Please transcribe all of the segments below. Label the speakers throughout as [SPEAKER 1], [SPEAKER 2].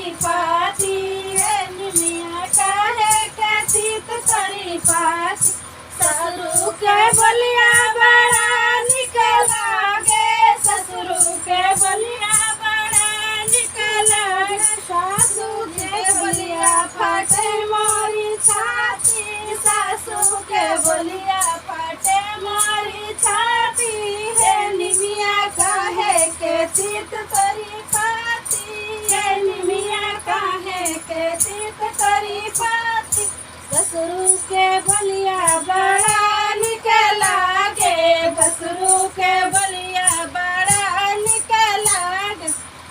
[SPEAKER 1] तोरी पाती है निमिया काहे के तीत तोरी पाती। ससुर के बलिया बड़ा निक लागे, ससुर के बलिया बड़ा निक लागे। सासू के बलिया फाटे मोरी छाती, सासू के बलिया फाटे मोरी छाती है निमिया काहे के तीत तोरी पाती है निमिया काहे के तीत तोरी पाती। ससुर के बलिया बड़ा निक लागे, ससुर के बलिया बड़ा निक लागे।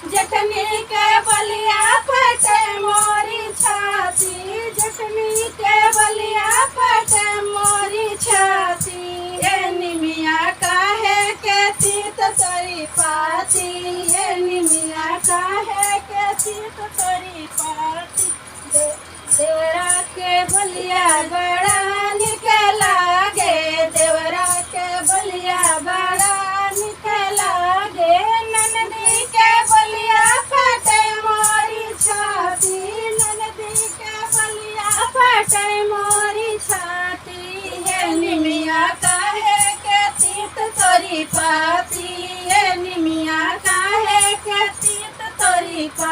[SPEAKER 1] जखनी के बलिया फटे मोरी छाती, जखनी के बलिया फटे मोरी छाती है निमिया काहे के तीत तोरी पाती है निमिया काहे के तीत तोरी पाती। देवरा के बलिया बड़ा निक लागे, देवरा के बलिया बड़ा निक लागे। ननदी के बलिया फटे मोरी छाती, ननदी के बलिया फटे मोरी छाती है निमिया काहे के तीत तोरी पाती है निमिया काहे के तीत तोरी पाती।